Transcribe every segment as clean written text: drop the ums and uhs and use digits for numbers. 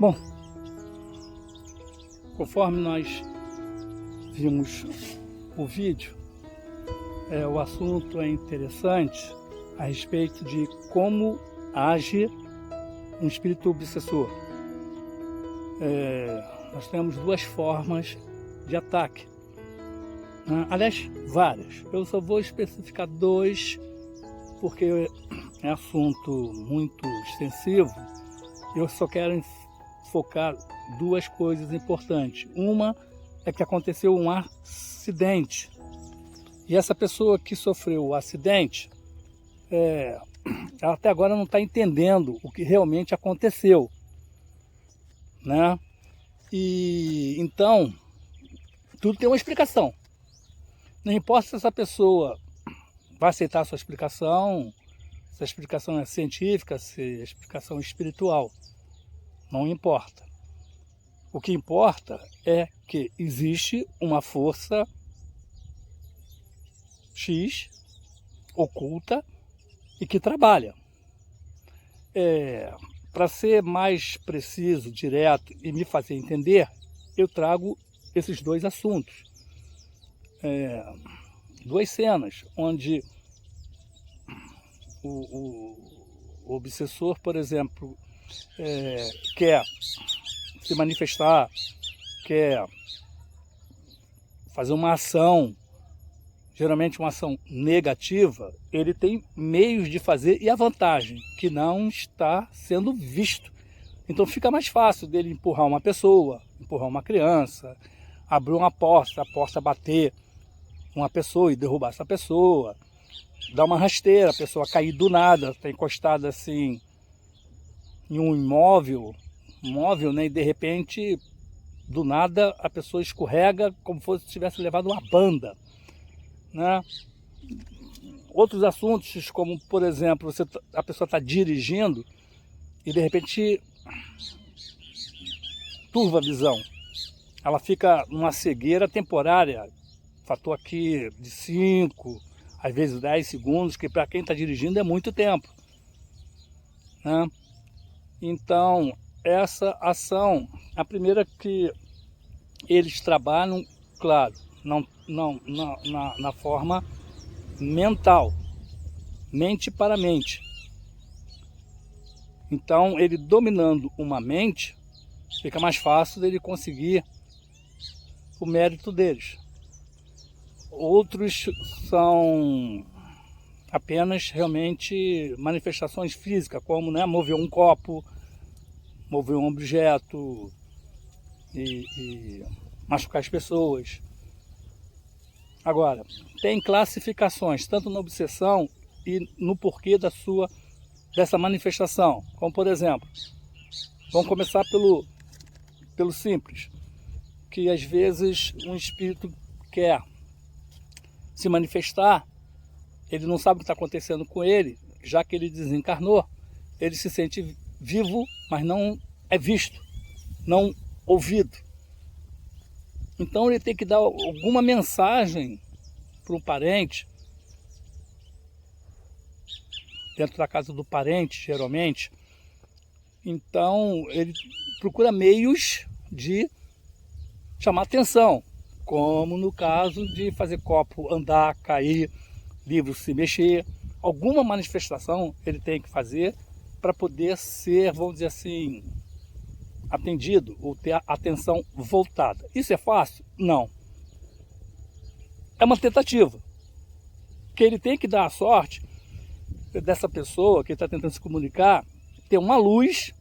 Bom, conforme nós vimos o vídeo, o assunto é interessante a respeito de como age um espírito obsessor. Nós temos duas formas de ataque, né? Aliás, várias. Eu só vou especificar dois, porque é assunto muito extensivo. Eu só quero focar duas coisas importantes. Uma é que aconteceu um acidente. E essa pessoa que sofreu o acidente, ela até agora não está entendendo o que realmente aconteceu, né? E então, tudo tem uma explicação. Não importa se essa pessoa vai aceitar a sua explicação, se a explicação é científica, se a explicação é espiritual. Não importa. O que importa é que existe uma força X, oculta, e que trabalha. Para ser mais preciso, direto e me fazer entender, eu trago esses dois assuntos. Duas cenas onde o obsessor, por exemplo, quer se manifestar, quer fazer uma ação, geralmente uma ação negativa, ele tem meios de fazer, e a vantagem, que não está sendo visto. Então fica mais fácil dele empurrar uma pessoa, empurrar uma criança, abrir uma porta, a porta bater uma pessoa e derrubar essa pessoa, dar uma rasteira, a pessoa cair do nada, está encostada assim em um imóvel, né, e de repente, do nada, a pessoa escorrega como se tivesse levado uma banda, né? Outros assuntos, como por exemplo, a pessoa está dirigindo e de repente turva a visão. Ela fica numa cegueira temporária, fator aqui de 5, às vezes 10 segundos, que para quem está dirigindo é muito tempo, né? Então, essa ação, a primeira que eles trabalham, claro, na forma mental, mente para mente. Então, ele dominando uma mente, fica mais fácil dele conseguir o mérito deles. Outros são apenas realmente manifestações físicas, como, né, mover um copo, mover um objeto e machucar as pessoas. Agora, tem classificações, tanto na obsessão e no porquê dessa manifestação. Como, por exemplo, vamos começar pelo simples, que às vezes um espírito quer se manifestar, ele não sabe o que está acontecendo com ele, já que ele desencarnou, ele se sente vivo, mas não é visto, não ouvido. Então ele tem que dar alguma mensagem para um parente, dentro da casa do parente, geralmente. Então ele procura meios de chamar atenção, como no caso de fazer copo andar, cair, livro se mexer. Alguma manifestação ele tem que fazer para poder ser, vamos dizer assim, atendido ou ter a atenção voltada. Isso é fácil? Não. É uma tentativa. Que ele tem que dar a sorte dessa pessoa que está tentando se comunicar, ter uma luz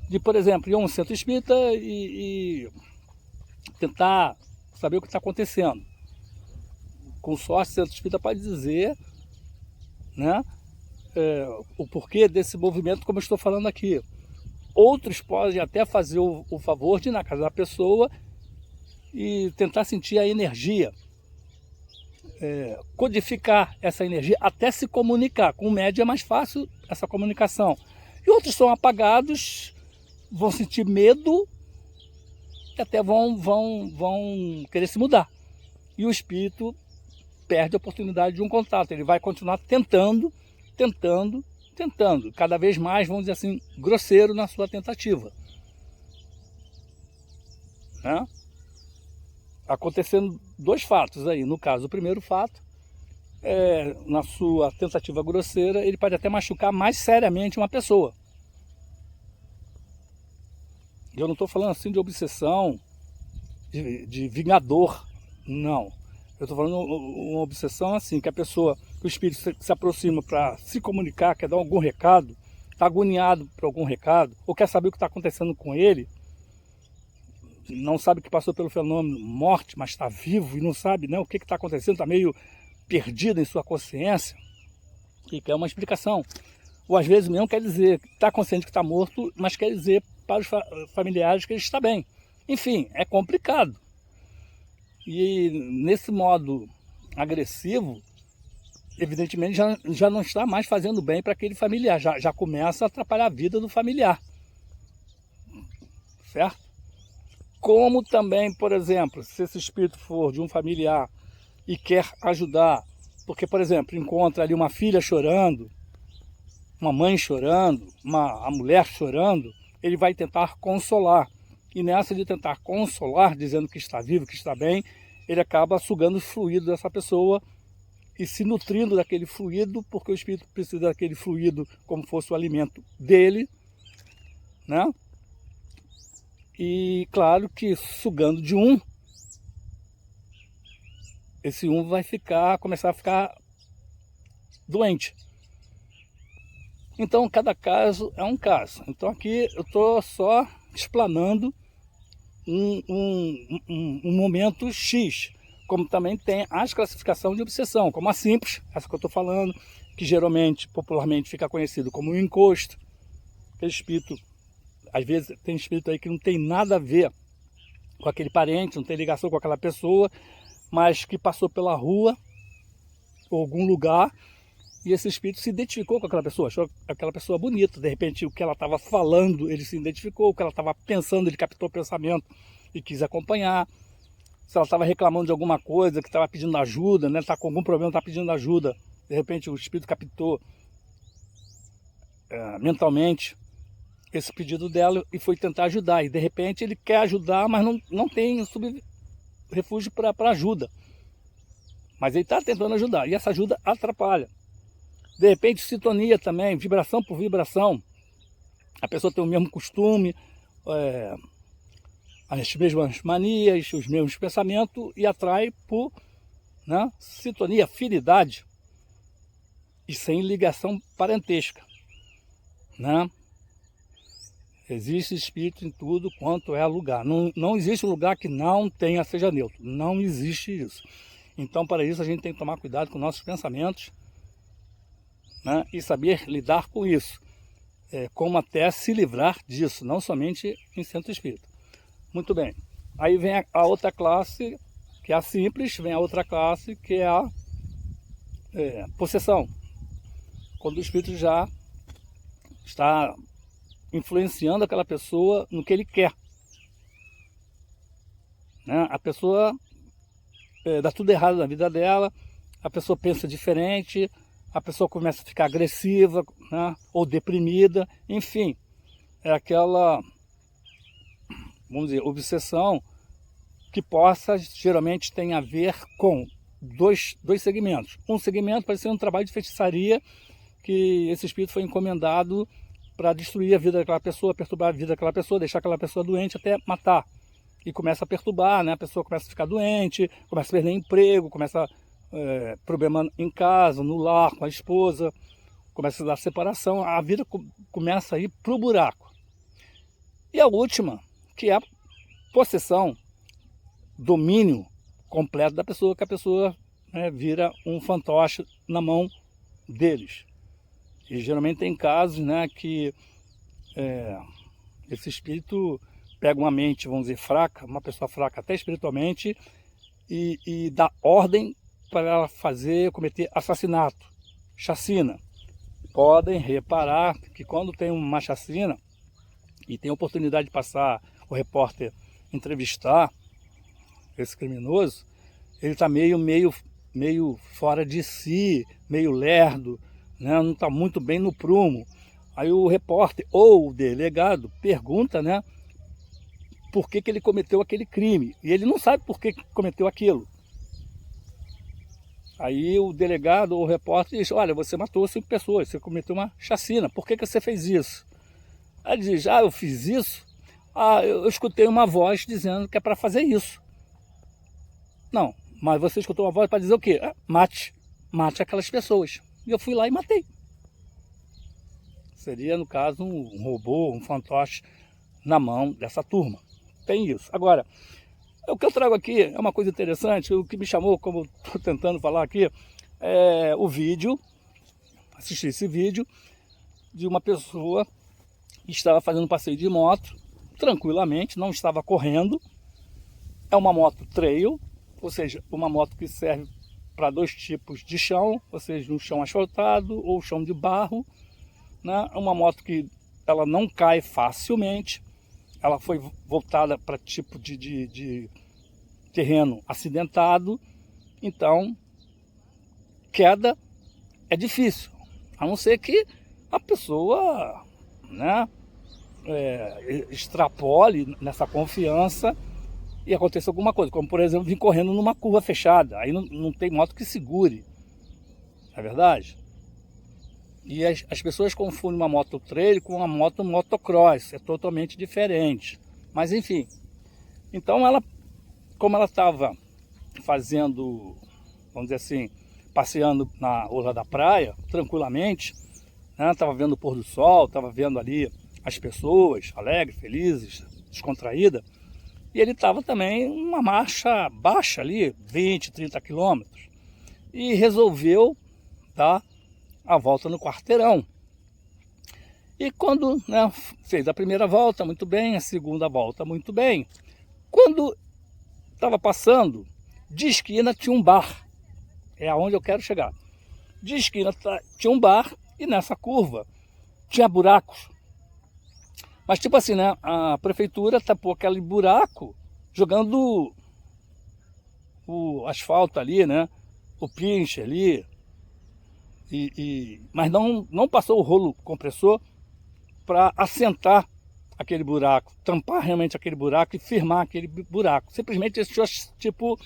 de, por exemplo, ir a um centro espírita e tentar saber o que está acontecendo. Com sorte, o centro espírita pode dizer, né, o porquê desse movimento, como eu estou falando aqui. Outros podem até fazer o favor de ir na casa da pessoa e tentar sentir a energia, codificar essa energia, até se comunicar. Com o médium é mais fácil essa comunicação. E outros são apagados, vão sentir medo e até vão querer se mudar. E o espírito perde a oportunidade de um contato. Ele vai continuar tentando, tentando, cada vez mais, vamos dizer assim, grosseiro na sua tentativa, né? Acontecendo dois fatos aí. No caso, o primeiro fato, na sua tentativa grosseira, ele pode até machucar mais seriamente uma pessoa. Eu não estou falando assim de obsessão, de vingador, não. Eu estou falando uma obsessão assim, que a pessoa, que o espírito se aproxima para se comunicar, quer dar algum recado, está agoniado por algum recado, ou quer saber o que está acontecendo com ele, não sabe que passou pelo fenômeno morte, mas está vivo e não sabe, né, o que está acontecendo, está meio perdido em sua consciência e quer uma explicação. Ou às vezes mesmo quer dizer, está consciente que está morto, mas quer dizer para os familiares que ele está bem. Enfim, é complicado. E nesse modo agressivo, evidentemente já não está mais fazendo bem para aquele familiar, já começa a atrapalhar a vida do familiar. Certo? Como também, por exemplo, se esse espírito for de um familiar e quer ajudar, porque, por exemplo, encontra ali uma filha chorando, uma mãe chorando, a mulher chorando, ele vai tentar consolar. E nessa de tentar consolar, dizendo que está vivo, que está bem, ele acaba sugando o fluido dessa pessoa e se nutrindo daquele fluido, porque o espírito precisa daquele fluido como fosse o alimento dele, né? E claro que sugando de um, esse um vai começar a ficar doente. Então cada caso é um caso. Então aqui eu estou só explanando um momento X, como também tem as classificações de obsessão, como a simples, essa que eu estou falando, que geralmente, popularmente, fica conhecido como o encosto. Aquele espírito, às vezes tem espírito aí que não tem nada a ver com aquele parente, não tem ligação com aquela pessoa, mas que passou pela rua ou algum lugar e esse espírito se identificou com aquela pessoa, achou aquela pessoa bonita, de repente o que ela estava falando ele se identificou, o que ela estava pensando ele captou o pensamento e quis acompanhar. Se ela estava reclamando de alguma coisa, que estava pedindo ajuda, né, está com algum problema, está pedindo ajuda, de repente o espírito captou mentalmente esse pedido dela e foi tentar ajudar, e de repente ele quer ajudar, mas não tem refúgio para ajuda, mas ele está tentando ajudar, e essa ajuda atrapalha. De repente sintonia também, vibração por vibração, a pessoa tem o mesmo costume, as mesmas manias, os mesmos pensamentos, e atrai por, né, sintonia, afinidade, e sem ligação parentesca, né? Existe espírito em tudo quanto é lugar. Não existe lugar que não tenha seja neutro. Não existe isso. Então, para isso, a gente tem que tomar cuidado com nossos pensamentos, né, e saber lidar com isso. Como até se livrar disso, não somente em centro espírita. Muito bem. Aí vem a outra classe, que é a simples, vem a outra classe, que é a possessão. Quando o espírito já está influenciando aquela pessoa no que ele quer, né? A pessoa dá tudo errado na vida dela, a pessoa pensa diferente, a pessoa começa a ficar agressiva, né, ou deprimida, enfim, é aquela, vamos dizer, obsessão que geralmente tem a ver com dois segmentos. Um segmento pode ser um trabalho de feitiçaria, que esse espírito foi encomendado para destruir a vida daquela pessoa, perturbar a vida daquela pessoa, deixar aquela pessoa doente até matar. E começa a perturbar, né? A pessoa começa a ficar doente, começa a perder emprego, começa problema em casa, no lar, com a esposa, começa a dar separação, a vida começa a ir para o buraco. E a última, que é a possessão, domínio completo da pessoa, que a pessoa, né, vira um fantoche na mão deles. E geralmente tem casos, né, que esse espírito pega uma mente, vamos dizer, fraca, uma pessoa fraca até espiritualmente, e dá ordem para ela cometer assassinato, chacina. Podem reparar que quando tem uma chacina e tem a oportunidade de passar o repórter entrevistar esse criminoso, ele está meio fora de si, meio lerdo, né, não está muito bem no prumo. Aí o repórter ou o delegado pergunta, né, por que ele cometeu aquele crime. E ele não sabe por que cometeu aquilo. Aí o delegado ou o repórter diz, olha, você matou 5 pessoas, você cometeu uma chacina, por que você fez isso? Aí ele diz, eu fiz isso? Eu escutei uma voz dizendo que é para fazer isso. Não, mas você escutou uma voz para dizer o quê? Mate aquelas pessoas. E eu fui lá e matei. Seria, no caso, um robô, um fantoche na mão dessa turma. Tem isso. Agora, o que eu trago aqui é uma coisa interessante, o que me chamou, como estou tentando falar aqui, é o vídeo, assisti esse vídeo de uma pessoa que estava fazendo passeio de moto, tranquilamente, não estava correndo. É uma moto trail, ou seja, uma moto que serve para 2 tipos de chão, ou seja, um chão asfaltado ou chão de barro, né? É uma moto que ela não cai facilmente, ela foi voltada para tipo de terreno acidentado, então queda é difícil, a não ser que a pessoa, né, extrapole nessa confiança e aconteça alguma coisa, como por exemplo vir correndo numa curva fechada, aí não tem moto que segure, não é verdade? E as pessoas confundem uma moto trail com uma moto motocross, é totalmente diferente. Mas enfim, então ela, como ela estava fazendo, vamos dizer assim, passeando na orla da praia, tranquilamente, né, estava vendo o pôr do sol, estava vendo ali as pessoas alegres, felizes, descontraídas, e ele estava também numa marcha baixa ali, 20, 30 quilômetros, e resolveu dar a volta no quarteirão. E quando, né, fez a primeira volta muito bem, a segunda volta muito bem, quando estava passando, de esquina tinha um bar, é aonde eu quero chegar. De esquina tinha um bar e nessa curva tinha buracos. Mas tipo assim, né, a prefeitura tapou aquele buraco jogando o asfalto ali, né, o pinche ali, mas não passou o rolo compressor para assentar aquele buraco, tampar realmente aquele buraco e firmar aquele buraco. Simplesmente deixou tipo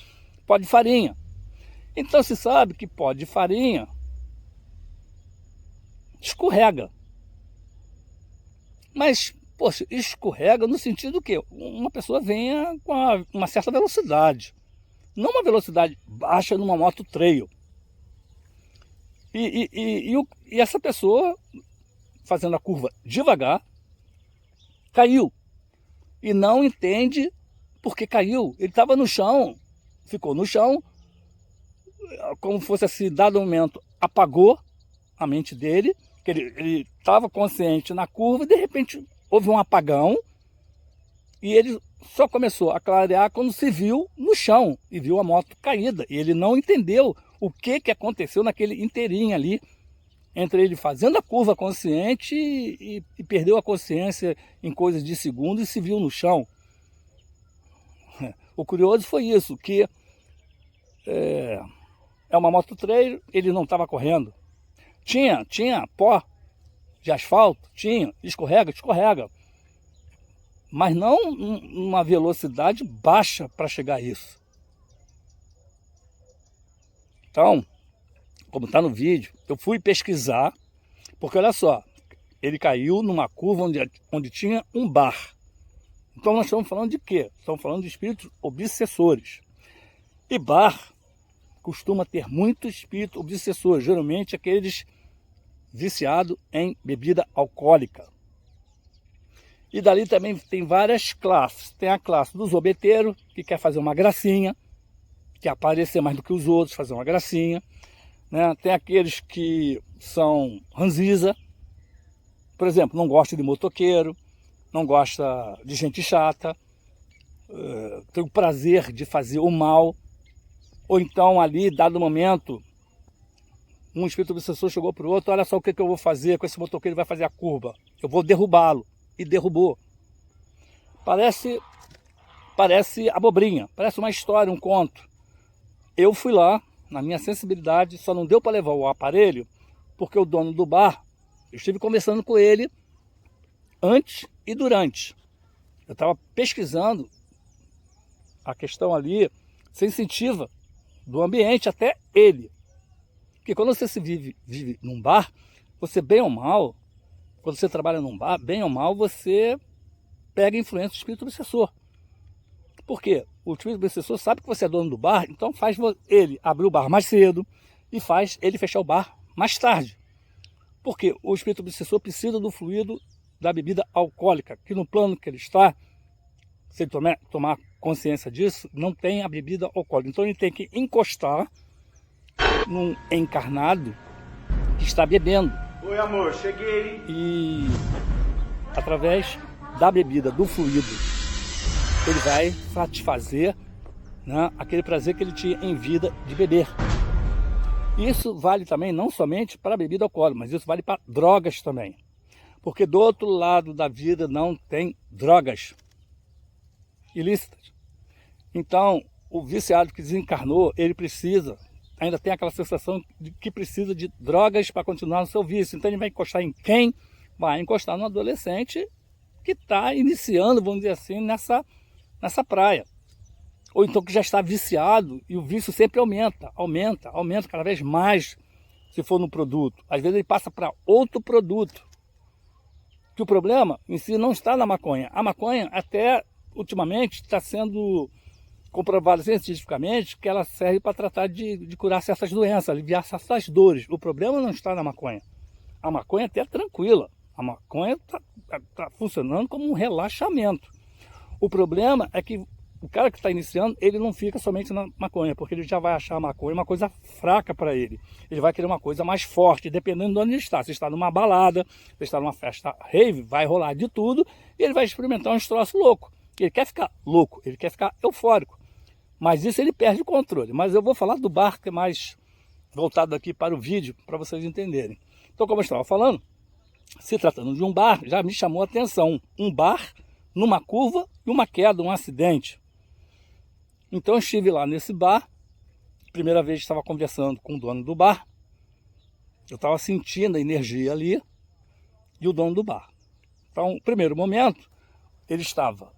pó de farinha. Então se sabe que pó de farinha escorrega. Mas, poxa, escorrega no sentido que uma pessoa venha com uma certa velocidade. Não uma velocidade baixa numa moto trail. E essa pessoa, fazendo a curva devagar, caiu. E não entende por que caiu. Ele estava no chão, ficou no chão, como fosse assim, dado momento, apagou a mente dele, que ele estava consciente na curva, e de repente houve um apagão, e ele só começou a clarear quando se viu no chão, e viu a moto caída, e ele não entendeu o que aconteceu naquele inteirinho ali, entre ele fazendo a curva consciente e perdeu a consciência em coisas de segundos e se viu no chão. O curioso foi isso, que é uma moto trail, ele não estava correndo. Tinha pó de asfalto, escorrega, mas não uma velocidade baixa para chegar a isso. Então, como está no vídeo, eu fui pesquisar, porque olha só, ele caiu numa curva onde tinha um bar. Então nós estamos falando de quê? Estamos falando de espíritos obsessores. E bar costuma ter muitos espíritos obsessores, geralmente aqueles viciados em bebida alcoólica. E dali também tem várias classes. Tem a classe dos obeteiros, que quer fazer uma gracinha, quer aparecer mais do que os outros, fazer uma gracinha. Né? Tem aqueles que são ranziza, por exemplo, não gosta de motoqueiro, não gosta de gente chata, tem o prazer de fazer o mal, ou então ali, dado momento, um espírito obsessor chegou para o outro, olha só o que eu vou fazer com esse motoqueiro, ele vai fazer a curva, eu vou derrubá-lo, e derrubou. Parece abobrinha, parece uma história, um conto. Eu fui lá, na minha sensibilidade, só não deu para levar o aparelho, Porque o dono do bar, eu estive conversando com ele antes e durante. Eu estava pesquisando a questão ali sensitiva do ambiente até ele. Porque quando você vive num bar, você bem ou mal, quando você trabalha num bar, bem ou mal, você pega a influência do espírito obsessor. Por quê? O espírito obsessor sabe que você é dono do bar, então faz ele abrir o bar mais cedo e faz ele fechar o bar mais tarde. Porque o espírito obsessor precisa do fluido da bebida alcoólica, que no plano que ele está, se ele tomar consciência disso, não tem a bebida alcoólica. Então ele tem que encostar num encarnado que está bebendo. Oi, amor, cheguei. E através da bebida, do fluido, ele vai satisfazer, né, aquele prazer que ele tinha em vida de beber. Isso vale também não somente para a bebida alcoólica, mas isso vale para drogas também. Porque do outro lado da vida não tem drogas ilícitas. Então, o viciado que desencarnou, ele ainda tem aquela sensação de que precisa de drogas para continuar no seu vício. Então ele vai encostar em quem? Vai encostar no adolescente que está iniciando, vamos dizer assim, nessa praia. Ou então que já está viciado e o vício sempre aumenta cada vez mais se for no produto. Às vezes ele passa para outro produto. Que o problema em si não está na maconha. A maconha até ultimamente está sendo comprovado cientificamente que ela serve para tratar de curar certas doenças, aliviar certas dores. O problema não está na maconha. A maconha até é tranquila. A maconha está funcionando como um relaxamento. O problema é que o cara que está iniciando, ele não fica somente na maconha, porque ele já vai achar a maconha uma coisa fraca para ele. Ele vai querer uma coisa mais forte, dependendo de onde ele está. Se está numa balada, se está numa festa rave, vai rolar de tudo, e ele vai experimentar um troço louco. Ele quer ficar louco, ele quer ficar eufórico. Mas isso ele perde o controle. Mas eu vou falar do bar, que é mais voltado aqui para o vídeo, para vocês entenderem. Então, como eu estava falando, se tratando de um bar, já me chamou a atenção. Um bar numa curva e uma queda, um acidente. Então eu estive lá nesse bar, primeira vez estava conversando com o dono do bar, eu estava sentindo a energia ali e o dono do bar. Então, no primeiro momento, ele estava,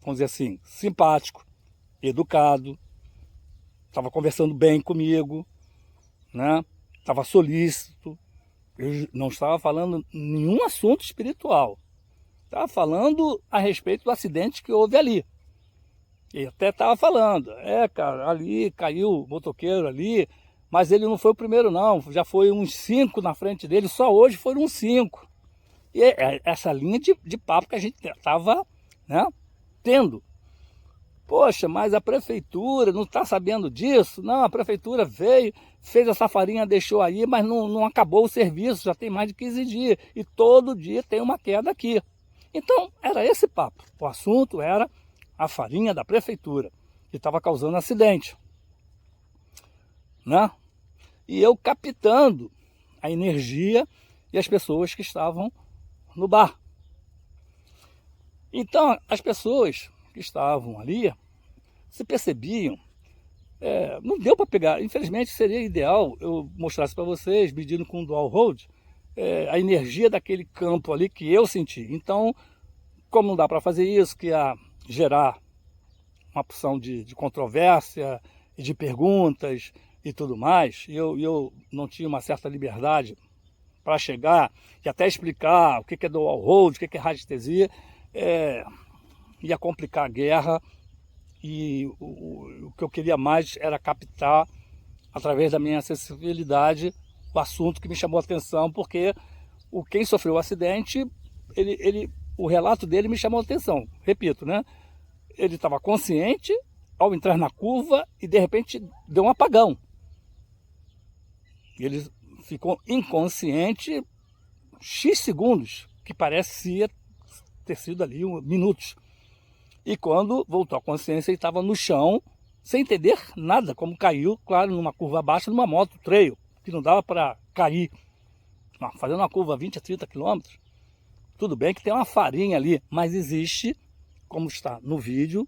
vamos dizer assim, simpático, educado, estava conversando bem comigo, né? Estava solícito, eu não estava falando nenhum assunto espiritual, estava falando a respeito do acidente que houve ali. E até estava falando, cara, ali caiu o motoqueiro ali, mas ele não foi o primeiro não, já foi uns 5 na frente dele, só hoje foram uns 5. E é essa linha de papo que a gente estava, né, tendo. Poxa, mas a prefeitura não está sabendo disso? Não, a prefeitura veio, fez essa farinha, deixou aí, mas não acabou o serviço, já tem mais de 15 dias, e todo dia tem uma queda aqui. Então, era esse papo, o assunto era a farinha da prefeitura, que estava causando acidente, né? E eu captando a energia e as pessoas que estavam no bar. Então, as pessoas que estavam ali se percebiam, não deu para pegar, infelizmente seria ideal eu mostrasse para vocês, medindo com o dual hold, a energia daquele campo ali que eu senti. Então, como não dá para fazer isso, que ia gerar uma opção de controvérsia e de perguntas e tudo mais, e eu não tinha uma certa liberdade para chegar e até explicar o que é dual hold, o que é radiestesia, ia complicar a guerra, e o que eu queria mais era captar, através da minha acessibilidade, o assunto que me chamou a atenção, porque quem sofreu o acidente, o relato dele me chamou a atenção. Repito, né? Ele estava consciente ao entrar na curva e de repente deu um apagão. Ele ficou inconsciente X segundos, que parecia ter sido ali minutos. E quando voltou à consciência, ele estava no chão, sem entender nada, como caiu, claro, numa curva baixa, numa moto trail, que não dava para cair, fazendo uma curva 20 a 30 quilômetros. Tudo bem que tem uma farinha ali, mas existe, como está no vídeo,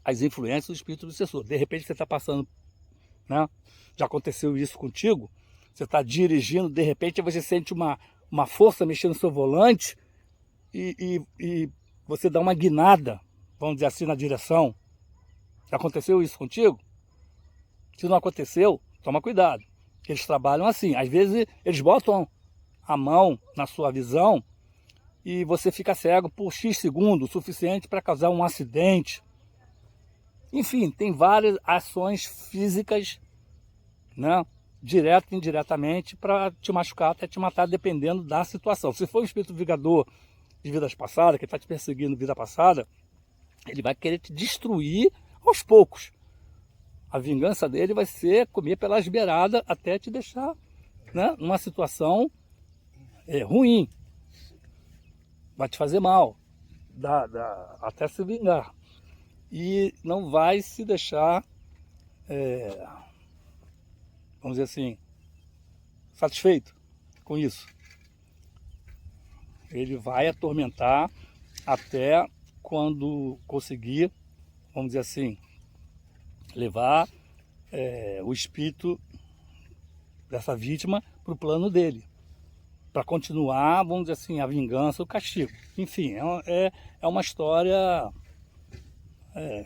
as influências do espírito obsessor. De repente você está passando, né? Já aconteceu isso contigo, Você está dirigindo, de repente você sente uma força mexendo no seu volante e você dá uma guinada, vamos dizer assim, na direção. Já aconteceu isso contigo? Se não aconteceu, toma cuidado. Eles trabalham assim. Às vezes eles botam a mão na sua visão e você fica cego por X segundos, o suficiente para causar um acidente. Enfim, tem várias ações físicas, né, direta e indiretamente, para te machucar até te matar, dependendo da situação. Se for um espírito vingador de vidas passadas, que está te perseguindo vida passada, ele vai querer te destruir aos poucos. A vingança dele vai ser comer pelas beiradas até te deixar, né, numa situação ruim. Vai te fazer mal, até se vingar. E não vai se deixar, vamos dizer assim, satisfeito com isso. Ele vai atormentar até quando conseguir, vamos dizer assim, levar o espírito dessa vítima para o plano dele, para continuar, vamos dizer assim, a vingança, o castigo. Enfim, é uma história,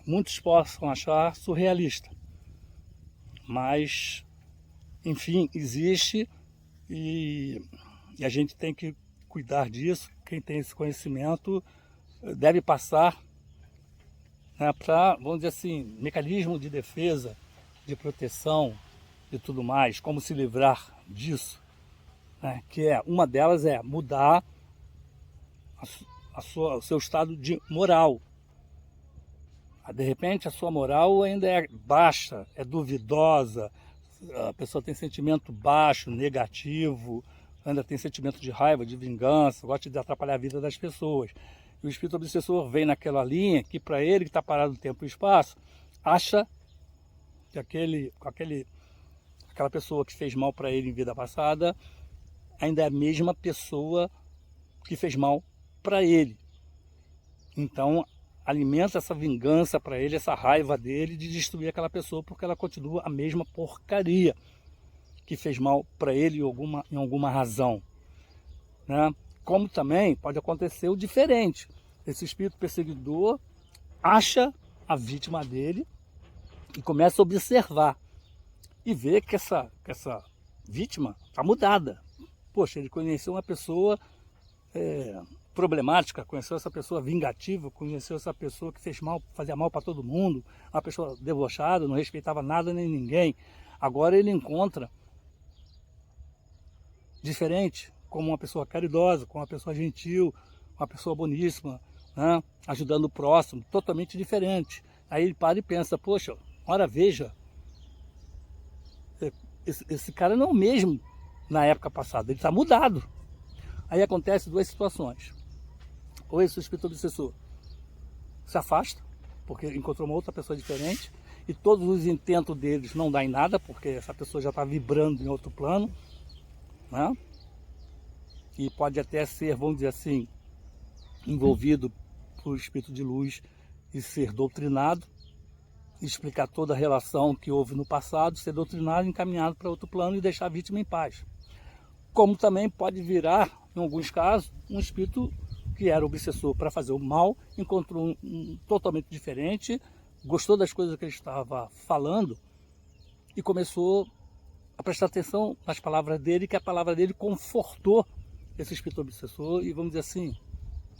muitos possam achar surrealista, mas, enfim, existe e a gente tem que cuidar disso. Quem tem esse conhecimento deve passar, né, para, vamos dizer assim, mecanismo de defesa, de proteção e tudo mais, como se livrar disso, né, que uma delas é mudar o seu estado de moral. De repente a sua moral ainda é baixa, é duvidosa, a pessoa tem sentimento baixo, negativo, ainda tem sentimento de raiva, de vingança, gosta de atrapalhar a vida das pessoas. E o espírito obsessor vem naquela linha que, para ele que está parado no tempo e espaço, acha que aquela pessoa que fez mal para ele em vida passada ainda é a mesma pessoa que fez mal para ele. Então alimenta essa vingança para ele, essa raiva dele de destruir aquela pessoa, porque ela continua a mesma porcaria que fez mal para ele em alguma razão, né? Como também pode acontecer o diferente. Esse espírito perseguidor acha a vítima dele e começa a observar e vê que essa vítima está mudada. Poxa, ele conheceu uma pessoa problemática, conheceu essa pessoa vingativa, conheceu essa pessoa que fazia mal para todo mundo, uma pessoa debochada, não respeitava nada nem ninguém. Agora ele encontra diferente, como uma pessoa caridosa, como uma pessoa gentil, uma pessoa boníssima, né, ajudando o próximo, totalmente diferente. Aí ele para e pensa, poxa, ora veja, esse cara não é o mesmo na época passada, ele está mudado. Aí acontece duas situações. Ou esse espírito obsessor se afasta, porque encontrou uma outra pessoa diferente, e todos os intentos deles não dão em nada, porque essa pessoa já está vibrando em outro plano, né? E pode até ser, vamos dizer assim, envolvido por espírito de luz e ser doutrinado, explicar toda a relação que houve no passado, ser doutrinado, encaminhado para outro plano e deixar a vítima em paz. Como também pode virar, em alguns casos, um espírito que era obsessor para fazer o mal, encontrou um totalmente diferente, gostou das coisas que ele estava falando e começou a prestar atenção nas palavras dele, que a palavra dele confortou esse espírito obsessor e, vamos dizer assim,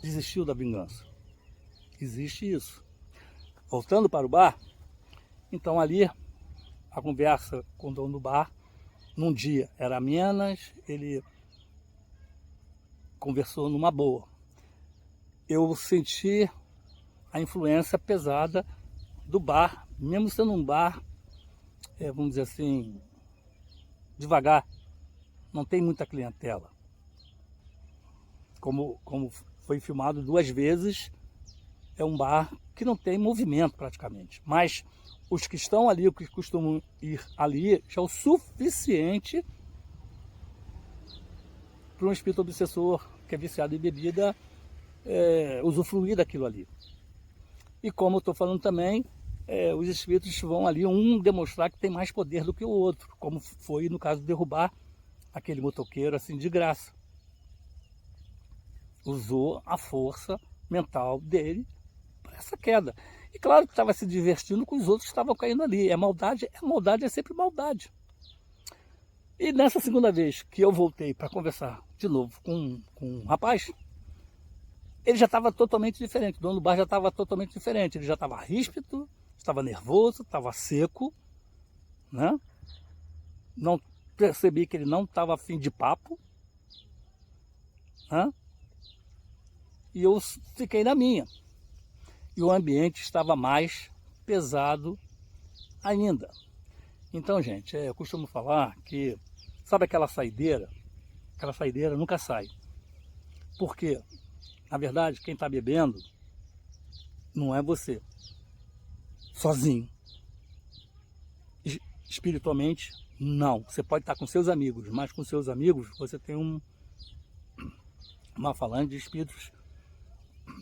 desistiu da vingança. Existe isso. Voltando para o bar, então ali a conversa com o dono do bar, num dia era menos, ele conversou numa boa. Eu senti a influência pesada do bar, mesmo sendo um bar, vamos dizer assim, devagar, não tem muita clientela. Como foi filmado 2 vezes, é um bar que não tem movimento praticamente. Mas os que estão ali, os que costumam ir ali, já é o suficiente para um espírito obsessor que é viciado em bebida usufruir daquilo ali. E como eu estou falando também, os espíritos vão ali, um demonstrar que tem mais poder do que o outro, como foi no caso de derrubar aquele motoqueiro assim de graça. Usou a força mental dele para essa queda. E claro que estava se divertindo com os outros que estavam caindo ali. Maldade é sempre maldade. E nessa segunda vez que eu voltei para conversar de novo com um rapaz, ele já estava totalmente diferente. O dono do bar já estava totalmente diferente. Ele já estava ríspido, estava nervoso, estava seco, né? Não percebi que ele não estava afim de papo, né? E eu fiquei na minha. E o ambiente estava mais pesado ainda. Então, gente, eu costumo falar que, sabe aquela saideira? Aquela saideira nunca sai. Por quê? Na verdade, quem está bebendo não é você, sozinho. Espiritualmente, não. Você pode estar com seus amigos, mas com seus amigos você tem uma falange de espíritos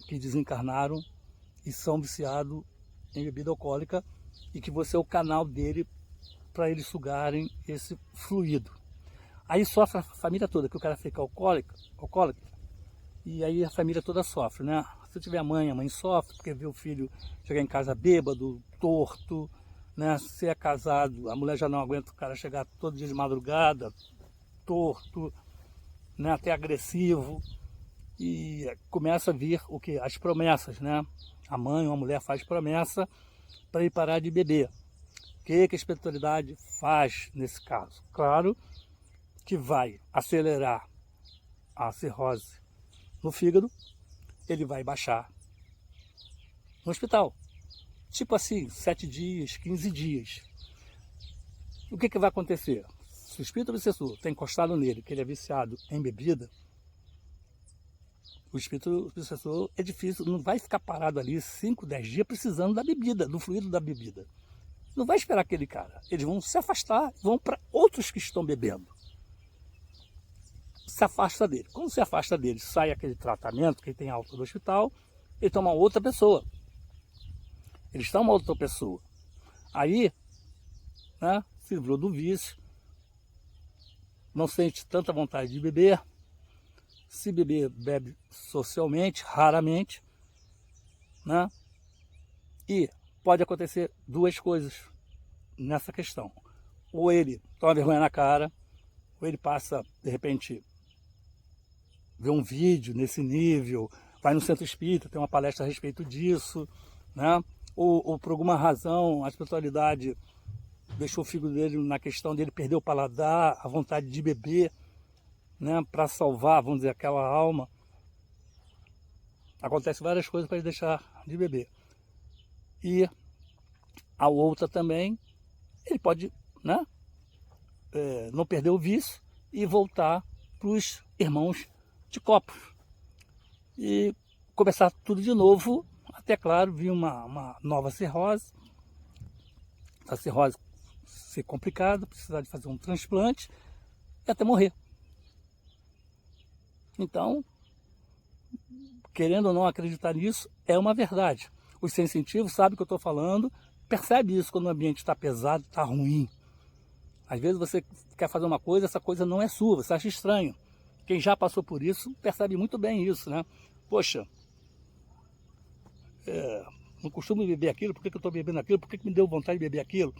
que desencarnaram e são viciados em bebida alcoólica e que você é o canal dele para eles sugarem esse fluido. Aí sofre a família toda, que o cara fica alcoólico, e aí a família toda sofre, né? Se tiver a mãe sofre porque vê o filho chegar em casa bêbado, torto, né? Se é casado, a mulher já não aguenta o cara chegar todo dia de madrugada, torto, né? Até agressivo. E começa a vir o que? As promessas, né? A mãe ou a mulher faz promessa para ele parar de beber. O que a espiritualidade faz nesse caso? Claro que vai acelerar a cirrose no fígado, ele vai baixar no hospital. Tipo assim, 7 dias, 15 dias. O que vai acontecer? Se o espírito obsessor tem encostado nele, que ele é viciado em bebida, o espírito obsessor é difícil, não vai ficar parado ali 5, 10 dias precisando da bebida, do fluido da bebida. Não vai esperar aquele cara. Eles vão se afastar, vão para outros que estão bebendo. Se afasta dele. Quando se afasta dele, sai aquele tratamento que ele tem alta do hospital, ele toma outra pessoa. Eles estão uma outra pessoa. Aí, né, se livrou do vício, não sente tanta vontade de beber. Se beber, bebe socialmente, raramente, né? E pode acontecer duas coisas nessa questão. Ou ele toma vergonha na cara, ou ele passa, de repente, ver um vídeo nesse nível, vai no centro espírita, tem uma palestra a respeito disso, né? Ou por alguma razão a espiritualidade deixou o fígado dele na questão dele perder o paladar, a vontade de beber, né? Para salvar, vamos dizer, aquela alma. Acontece várias coisas para ele deixar de beber. E a outra também, ele pode, né? Não perder o vício e voltar para os irmãos de copos. E começar tudo de novo, até claro, vir uma nova cirrose. A cirrose ser complicada, precisar de fazer um transplante e até morrer. Então, querendo ou não acreditar nisso, é uma verdade. Os sensitivos sabem o que eu estou falando, percebe isso quando o ambiente está pesado, está ruim. Às vezes você quer fazer uma coisa, essa coisa não é sua, você acha estranho. Quem já passou por isso percebe muito bem isso, né? Poxa, não costumo beber aquilo, por que eu estou bebendo aquilo? Por que me deu vontade de beber aquilo?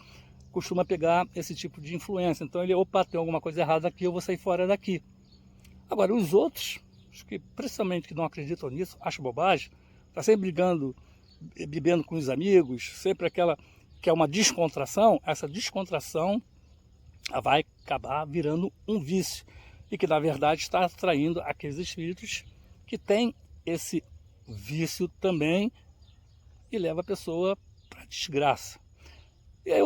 Costuma pegar esse tipo de influência. Então ele, opa, tem alguma coisa errada aqui, eu vou sair fora daqui. Agora, os outros, os que principalmente que não acreditam nisso, acham bobagem, tá sempre brigando, bebendo com os amigos, sempre aquela que é uma descontração, essa descontração vai acabar virando um vício. E que na verdade está atraindo aqueles espíritos que têm esse vício também e leva a pessoa para a desgraça. E aí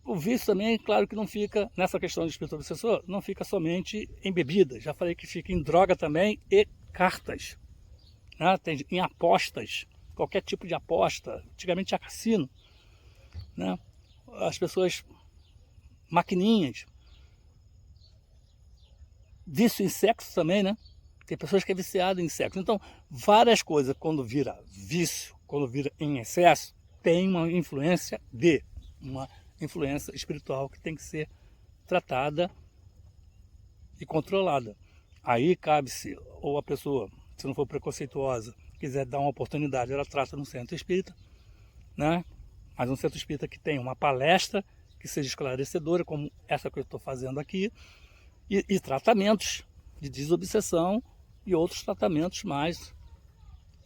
o vício também, claro que não fica, nessa questão do espírito obsessor, não fica somente em bebida. Já falei que fica em droga também e cartas. Né? Tem em apostas, qualquer tipo de aposta. Antigamente tinha cassino. Né? As pessoas, maquininhas. Vício em sexo também, né? Tem pessoas que é viciada em sexo. Então, várias coisas, quando vira vício, quando vira em excesso, tem uma influência espiritual que tem que ser tratada e controlada. Aí cabe-se, ou a pessoa, se não for preconceituosa, quiser dar uma oportunidade, ela trata no centro espírita, né? Mas um centro espírita que tem uma palestra que seja esclarecedora, como essa que eu estou fazendo aqui, e tratamentos de desobsessão e outros tratamentos mais.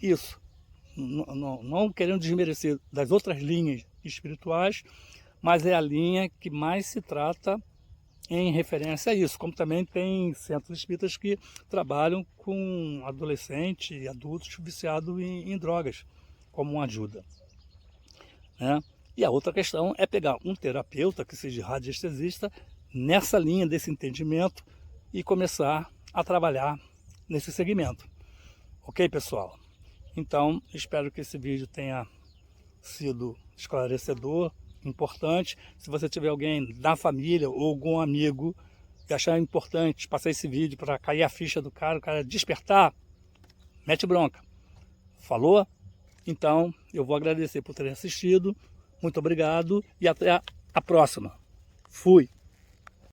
Isso. Não querendo desmerecer das outras linhas espirituais, mas é a linha que mais se trata em referência a isso. Como também tem centros espíritas que trabalham com adolescentes e adultos viciados em drogas, como uma ajuda, né? E a outra questão é pegar um terapeuta que seja radiestesista nessa linha desse entendimento e começar a trabalhar nesse segmento. Ok, pessoal? Então, espero que esse vídeo tenha sido esclarecedor, importante. Se você tiver alguém da família ou algum amigo que achar importante passar esse vídeo para cair a ficha do cara, o cara despertar, mete bronca. Falou? Então, eu vou agradecer por ter assistido. Muito obrigado e até a próxima. Fui!